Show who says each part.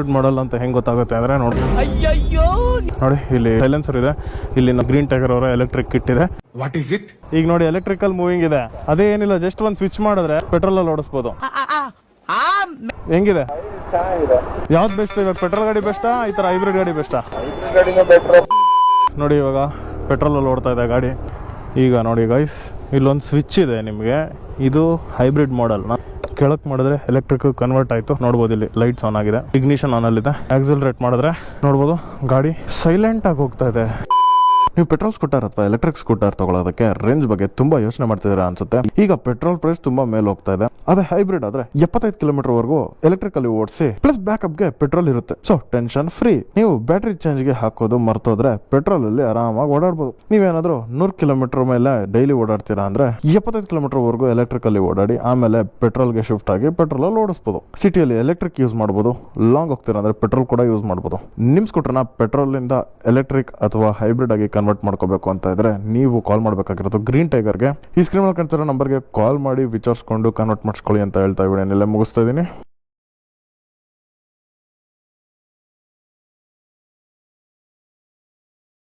Speaker 1: Hybrid ಮಾಡಲ್ ಅಂತ ಹೆಂಗ್ ಗೊತ್ತಾಗುತ್ತೆ ಅಂದ್ರೆ ನೋಡಿ ಇಲ್ಲಿ ಸೈಲೆನ್ಸರ್ ಇದೆ, ಇಲ್ಲಿ ಗ್ರೀನ್ ಟೈಗರ್ ಅವರ ಎಲೆಕ್ಟ್ರಿಕ್ ಕಿಟ್ ಇದೆ.
Speaker 2: What is it?
Speaker 1: ಈಗ ನೋಡಿ ಎಲೆಕ್ಟ್ರಿಕಲ್ ಮೂವಿಂಗ್ ಇದೆ, ಅದೇ ಏನಿಲ್ಲ, ಜಸ್ಟ್ ಒಂದು ಸ್ವಿಚ್ ಮಾಡಿದ್ರೆ ಪೆಟ್ರೋಲ್ ಅಲ್ಲಿ ಓಡಿಸಬಹುದು. ಹೆಂಗಿದೆ, ಯಾವ್ದು ಬೆಸ್ಟ್? ಇವಾಗ ಪೆಟ್ರೋಲ್ ಗಾಡಿ ಬೆಸ್ಟಾ ಈ ತರ ಹೈಬ್ರಿಡ್ ಗಾಡಿ ಬೆಸ್ಟಾ? ನೋಡಿ ಇವಾಗ ಪೆಟ್ರೋಲ್ ಅಲ್ಲಿ ಓಡ್ತಾ ಇದೆ ಗಾಡಿ. ಈಗ ನೋಡಿ ಗೈಸ್, ಇಲ್ಲೊಂದು ಸ್ವಿಚ್ ಇದೆ ನಿಮಗೆ, ಇದು ಹೈಬ್ರಿಡ್ ಮಾಡಲ್. ಕೆಳಕ್ ಮಾಡಿದ್ರೆ ಎಲೆಕ್ಟ್ರಿಕ್ ಕನ್ವರ್ಟ್ ಆಯ್ತು, ನೋಡ್ಬೋದು ಇಲ್ಲಿ ಲೈಟ್ಸ್ ಆನ್ ಆಗಿದೆ, ಇಗ್ನಿಷನ್ ಆನ್ ಅಲ್ಲಿದೆ. ಆಕ್ಸಿಲರೇಟ್ ಮಾಡಿದ್ರೆ ನೋಡ್ಬೋದು ಗಾಡಿ ಸೈಲೆಂಟ್ ಆಗಿ ಹೋಗ್ತಾ ಇದೆ. ನೀವು ಪೆಟ್ರೋಲ್ ಸ್ಕೂಟರ್ ಅಥವಾ ಎಲೆಕ್ಟ್ರಿಕ್ ಸ್ಕೂಟರ್ ತಗೊಳ್ಳೋದಕ್ಕೆ ರೇಂಜ್ ಬಗ್ಗೆ ತುಂಬಾ ಯೋಚನೆ ಮಾಡ್ತಿದ್ದೀರಾ ಅನ್ಸುತ್ತೆ. ಈಗ ಪೆಟ್ರೋಲ್ ಪ್ರೈಸ್ ತುಂಬಾ ಮೇಲೆ ಹೋಗ್ತಾ ಇದೆ. ಅದೇ ಹೈಬ್ರಿಡ್ ಆದ್ರೆ 75 ಕಿಲೋಮೀಟರ್ ವರೆಗೂ ಎಲೆಕ್ಟ್ರಿಕ್ ಅಲ್ಲಿ ಓಡಿಸಿ ಪ್ಲಸ್ ಬ್ಯಾಕಪ್ ಗೆ ಪೆಟ್ರೋಲ್ ಇರುತ್ತೆ. So tension free. ನೀವು ಬ್ಯಾಟ್ರಿ ಚೇಂಜ್ ಗೆ ಹಾಕೋದು ಮರ್ತೋದ್ರೆ ಪೆಟ್ರೋಲ್ ಅಲ್ಲಿ ಆರಾಮಾಗಿ ಓಡಾಡಬಹುದು. ನೀವೇನಾದ್ರೂ 100 ಕಿಲೋಮೀಟರ್ ಮೇಲೆ ಡೈಲಿ ಓಡಾಡ್ತೀರಾ ಅಂದ್ರೆ 75 ಕಿಲೋಮೀಟರ್ ವರೆಗೂ ಎಲೆಕ್ಟ್ರಿಕ್ ಅಲ್ಲಿ ಓಡಾಡಿ ಆಮೇಲೆ ಪೆಟ್ರೋಲ್ ಗೆ ಶಿಫ್ಟ್ ಆಗಿ ಪೆಟ್ರೋಲ್ ಅಲ್ಲಿ ಓಡಿಸಬಹುದು. ಸಿಟಿಯಲ್ಲಿ ಎಲೆಕ್ಟ್ರಿಕ್ ಯೂಸ್ ಮಾಡಬಹುದು, ಲಾಂಗ್ ಹೋಗ್ತೀರಾ ಅಂದ್ರೆ ಪೆಟ್ರೋಲ್ ಕೂಡ ಯೂಸ್ ಮಾಡಬಹುದು. ನಿಮ್ ಸ್ಕೂಟರ್ನ ಪೆಟ್ರೋಲ್ ಇಂದ ಎಲೆಕ್ಟ್ರಿಕ್ ಅಥವಾ ಹೈಬ್ರಿಡ್ ಆಗಿ ಕನ್ವರ್ಟ್ ಮಾಡ್ಕೋಬೇಕು ಅಂತ ಇದ್ರೆ ನೀವು ಕಾಲ್ ಮಾಡಬೇಕಾಗಿರೋದು ಗ್ರೀನ್ ಟೈಗರ್ಗೆ. ಈ ಸ್ಕ್ರೀನ್ ಅಲ್ಲಿ ಕಾಣ್ತಿರೋ ನಂಬರ್ಗೆ ಕಾಲ್ ಮಾಡಿ ವಿಚಾರಿಸ್ಕೊಂಡು ಕನ್ವರ್ಟ್ ಮಾಡಿಸ್ಕೊಳ್ಳಿ ಅಂತ ಹೇಳ್ತಾ ವಿಡಿಯೋನೆಲ್ಲ ಮುಗಿಸ್ತಾ ಇದೀನಿ.